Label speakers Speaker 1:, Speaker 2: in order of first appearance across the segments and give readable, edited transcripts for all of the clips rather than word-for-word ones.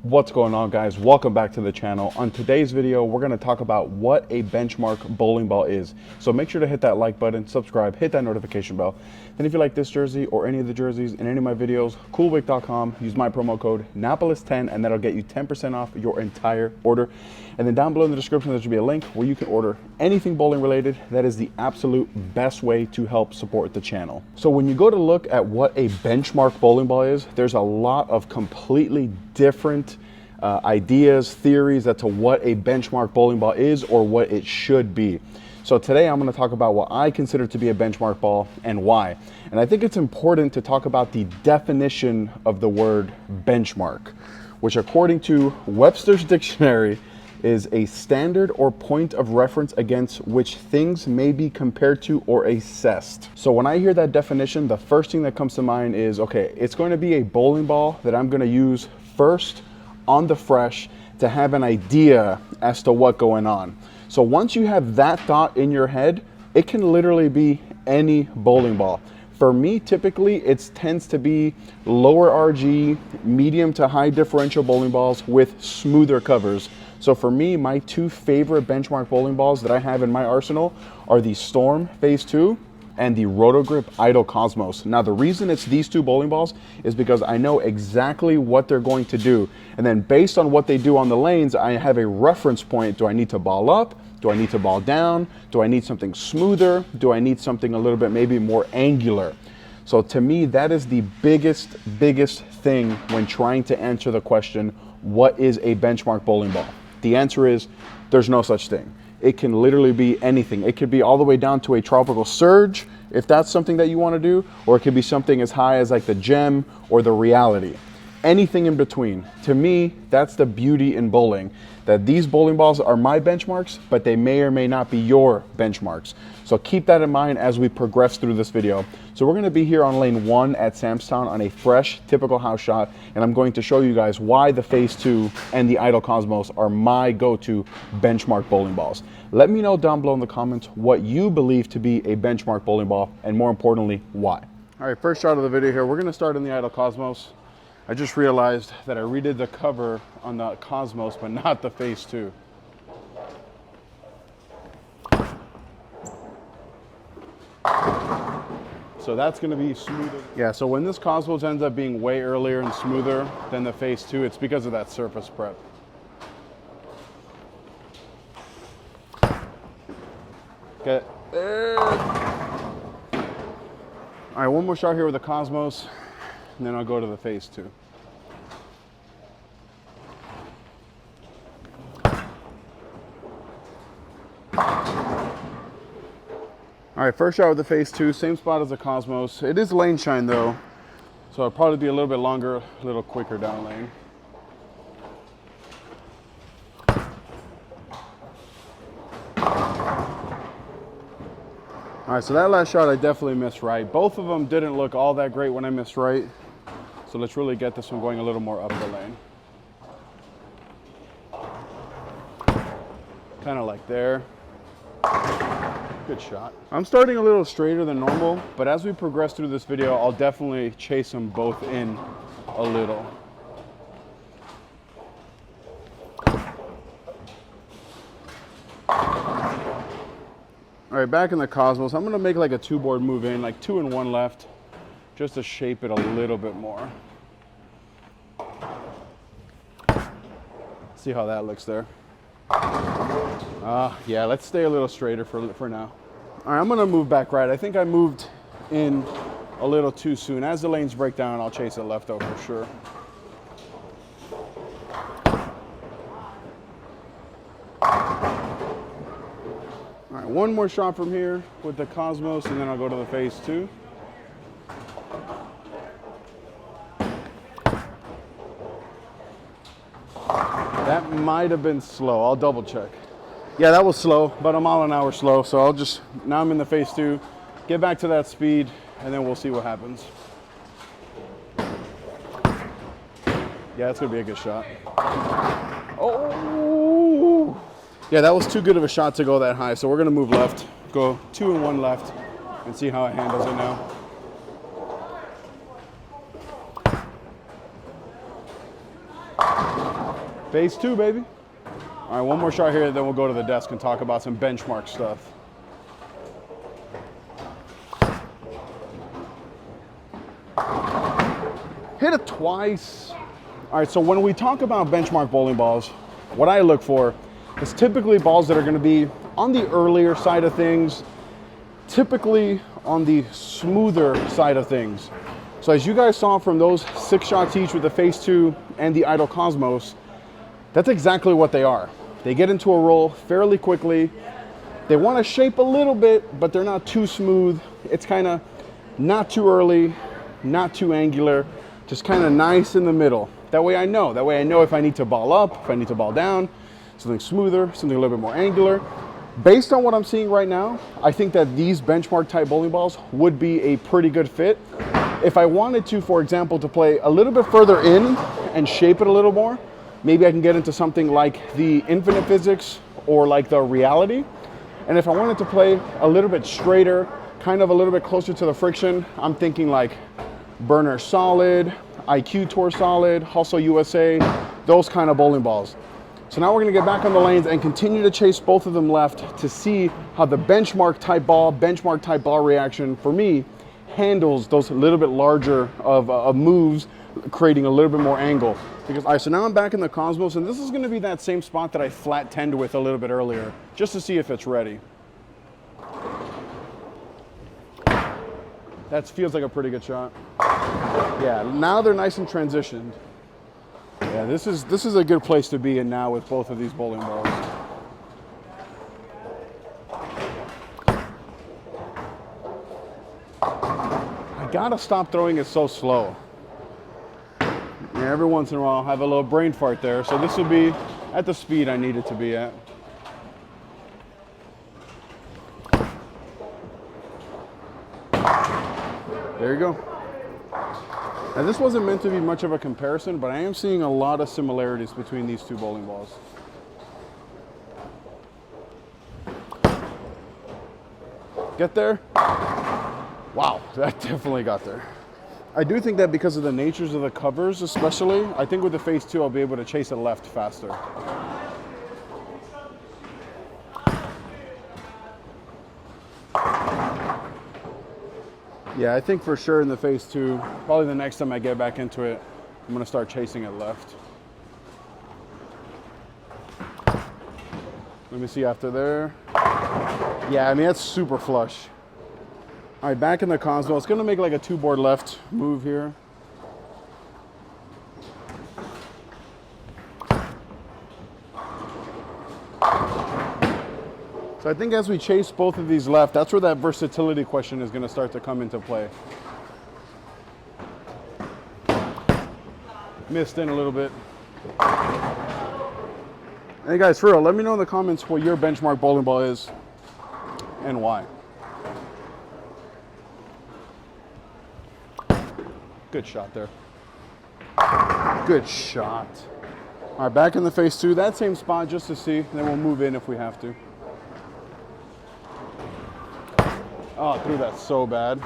Speaker 1: What's going on, guys? Welcome back to the channel. On today's video, we're going to talk about what a benchmark bowling ball is. So make sure to hit that like button, subscribe, hit that notification bell. And if you like this jersey or any of the jerseys in any of my videos, coolwick.com, use my promo code Napoles10 and that'll get you 10% off your entire order. And then down below in the description, there should be a link where you can order anything bowling related. That is the absolute best way to help support the channel. So when you go to look at what a benchmark bowling ball is, there's a lot of completely different ideas, theories as to what a benchmark bowling ball is or what it should be. So today I'm going to talk about what I consider to be a benchmark ball and why. And I think it's important to talk about the definition of the word benchmark, which according to Webster's dictionary is a standard or point of reference against which things may be compared to or assessed. So when I hear that definition, the first thing that comes to mind is, okay, it's going to be a bowling ball that I'm going to use first on the fresh to have an idea as to what's going on. So once you have that thought in your head, it can literally be any bowling ball. For me, typically, it tends to be lower RG, medium to high differential bowling balls with smoother covers. So for me, my two favorite benchmark bowling balls that I have in my arsenal are the Storm Phase 2 and the Rotogrip Idol Cosmos. Now, the reason it's these two bowling balls is because I know exactly what they're going to do. And then based on what they do on the lanes, I have a reference point. Do I need to ball up? Do I need to ball down? Do I need something smoother? Do I need something a little bit maybe more angular? So to me, that is the biggest thing when trying to answer the question, what is a benchmark bowling ball? The answer is, there's no such thing. It can literally be anything. It could be all the way down to a tropical surge, if that's something that you want to do, or it could be something as high as like the Gem or the Reality. Anything in between. To me, that's the beauty in bowling, that these bowling balls are my benchmarks, but they may or may not be your benchmarks. So keep that in mind as we progress through this video. So we're going to be here on lane 1 at Samstown on a fresh, typical house shot, and I'm going to show you guys why the Phase 2 and the Idol Cosmos are my go-to benchmark bowling balls. Let me know down below in the comments what you believe to be a benchmark bowling ball, and more importantly, why. All right, first shot of the video here, we're going to start in the Idol Cosmos. I just realized that I redid the cover on the Cosmos, but not the Phase 2. So that's going to be smoother. Yeah, so when this Cosmos ends up being way earlier and smoother than the Phase 2, it's because of that surface prep. Okay. All right, one more shot here with the Cosmos, and then I'll go to the Phase 2. All right, first shot with the Phase 2, same spot as the Cosmos. It is lane shine though, so it'll probably be a little bit longer, a little quicker down lane. All right, so that last shot I definitely missed right. Both of them didn't look all that great when I missed right. So let's really get this one going a little more up the lane. Kind of like there. Good shot. I'm starting a little straighter than normal, but as we progress through this video, I'll definitely chase them both in a little. All right, back in the Cosmos, I'm gonna make like a 2-board move in, like 2 and 1 left, just to shape it a little bit more. See how that looks there. Yeah, let's stay a little straighter for now. All right, I'm gonna move back right. I think I moved in a little too soon. As the lanes break down, I'll chase it left though for sure. All right, one more shot from here with the Cosmos, and then I'll go to the Phase 2. That might have been slow. I'll double check. Yeah, that was slow, about a mile an hour slow. So now I'm in the Phase 2, get back to that speed, and then we'll see what happens. Yeah, that's gonna be a good shot. Oh! Yeah, that was too good of a shot to go that high. So we're gonna move left, go 2 and 1 left, and see how it handles it now. Phase 2, baby. All right, one more shot here, then we'll go to the desk and talk about some benchmark stuff. Hit it twice. All right, so when we talk about benchmark bowling balls, what I look for is typically balls that are gonna be on the earlier side of things, typically on the smoother side of things. So as you guys saw from those 6 shots each with the Phase 2 and the Idol Cosmos, that's exactly what they are. They get into a roll fairly quickly. They want to shape a little bit, but they're not too smooth. It's kind of not too early, not too angular, just kind of nice in the middle. That way I know if I need to ball up, if I need to ball down, something smoother, something a little bit more angular. Based on what I'm seeing right now, I think that these benchmark type bowling balls would be a pretty good fit. If I wanted to, for example, to play a little bit further in and shape it a little more, maybe I can get into something like the Infinite Physics or like the Reality. And if I wanted to play a little bit straighter, kind of a little bit closer to the friction, I'm thinking like Burner Solid, IQ Tour Solid, Hustle USA, those kind of bowling balls. So now we're gonna get back on the lanes and continue to chase both of them left to see how the benchmark type ball reaction for me handles those a little bit larger of moves, creating a little bit more angle. Because, all right, so now I'm back in the Cosmos, and this is gonna be that same spot that I flat 10'd with a little bit earlier, just to see if it's ready. That feels like a pretty good shot. Yeah, now they're nice and transitioned. Yeah, this is a good place to be in now with both of these bowling balls. I gotta stop throwing it so slow. Yeah, every once in a while I'll have a little brain fart there, so this will be at the speed I need it to be at. There you go. Now this wasn't meant to be much of a comparison, but I am seeing a lot of similarities between these two bowling balls. Get there? Wow, that definitely got there. I do think that because of the natures of the covers especially, I think with the Phase 2 I'll be able to chase it left faster. Yeah, I think for sure in the Phase 2, probably the next time I get back into it, I'm gonna start chasing it left. Let me see after there. Yeah, I mean, that's super flush. All right, back in the Cosmo. It's gonna make like a 2-board left move here. So I think as we chase both of these left, that's where that versatility question is gonna start to come into play. Missed in a little bit. Hey guys, for real, let me know in the comments what your benchmark bowling ball is and why. Good shot there. Good shot. All right, back in the Phase 2, that same spot just to see, and then we'll move in if we have to. Oh, I threw that so bad.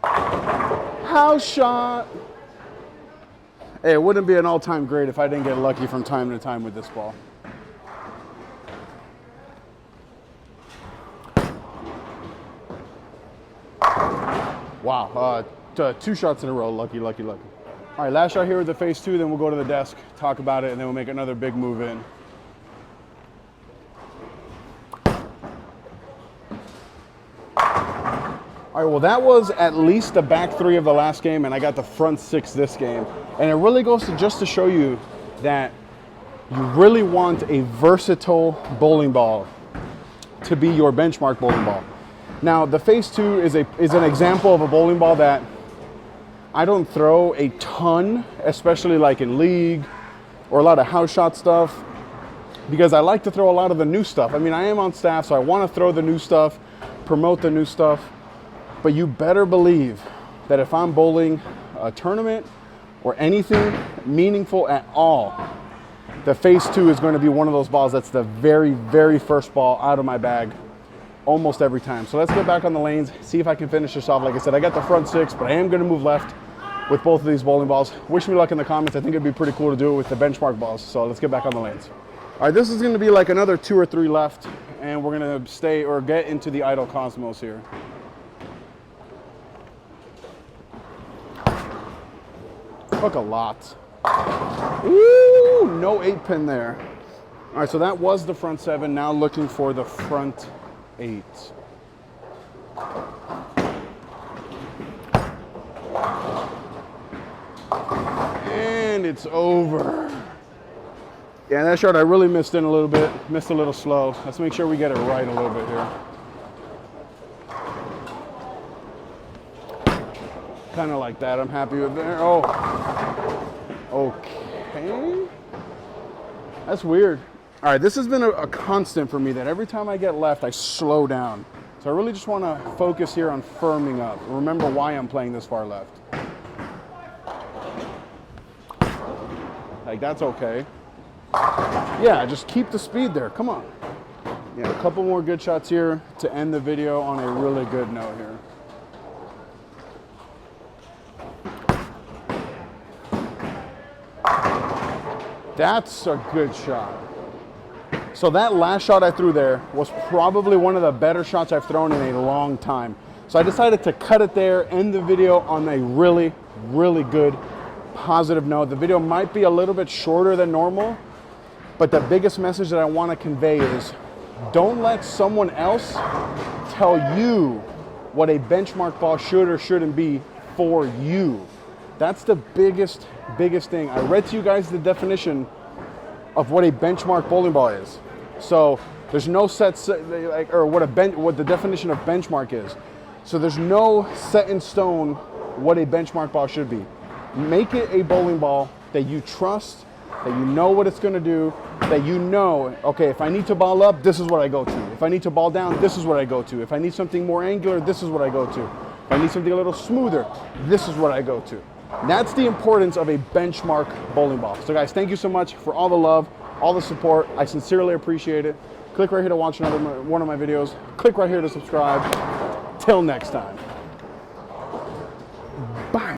Speaker 1: House shot. Hey, it wouldn't be an all-time great if I didn't get lucky from time to time with this ball. Wow, 2 shots in a row, lucky, lucky, lucky. All right, last shot here with the Phase 2, then we'll go to the desk, talk about it, and then we'll make another big move in. All right, well, that was at least the back 3 of the last game, and I got the front 6 this game. And it really goes to just to show you that you really want a versatile bowling ball to be your benchmark bowling ball. Now, the Phase 2 is an example of a bowling ball that I don't throw a ton, especially like in league or a lot of house shot stuff, because I like to throw a lot of the new stuff. I mean, I am on staff, so I want to throw the new stuff, promote the new stuff. But you better believe that if I'm bowling a tournament or anything meaningful at all, the Phase 2 is going to be one of those balls that's the very, very first ball out of my bag almost every time. So let's get back on the lanes, see if I can finish this off. Like I said, I got the front 6, but I am going to move left with both of these bowling balls. Wish me luck in the comments. I think it'd be pretty cool to do it with the benchmark balls. So let's get back on the lanes. All right, this is going to be like another 2 or 3 left, and we're going to stay or get into the idle cosmos here. Took a lot. Ooh, no 8 pin there. All right, so that was the front 7. Now looking for the front 8. And it's over. Yeah, that shot I really missed in a little bit. Missed a little slow. Let's make sure we get it right a little bit here. Kind of like that. I'm happy with there. Oh, okay. That's weird. All right, this has been a constant for me that every time I get left, I slow down. So I really just want to focus here on firming up. Remember why I'm playing this far left. Like, that's okay. Yeah, just keep the speed there. Come on. Yeah, a couple more good shots here to end the video on a really good note here. That's a good shot. So that last shot I threw there was probably one of the better shots I've thrown in a long time. So I decided to cut it there, end the video on a really, really good positive note. The video might be a little bit shorter than normal, but the biggest message that I want to convey is don't let someone else tell you what a benchmark ball should or shouldn't be for you. That's the biggest thing. I read to you guys the definition of what a benchmark bowling ball is. So there's no what the definition of benchmark is. So there's no set in stone what a benchmark ball should be. Make it a bowling ball that you trust, that you know what it's going to do, that you know, okay, if I need to ball up, this is what I go to. If I need to ball down, this is what I go to. If I need something more angular, this is what I go to. If I need something a little smoother, this is what I go to. That's the importance of a benchmark bowling ball. So guys, thank you so much for all the love, all the support. I sincerely appreciate it. Click right here to watch another one of my videos. Click right here to subscribe. Till next time.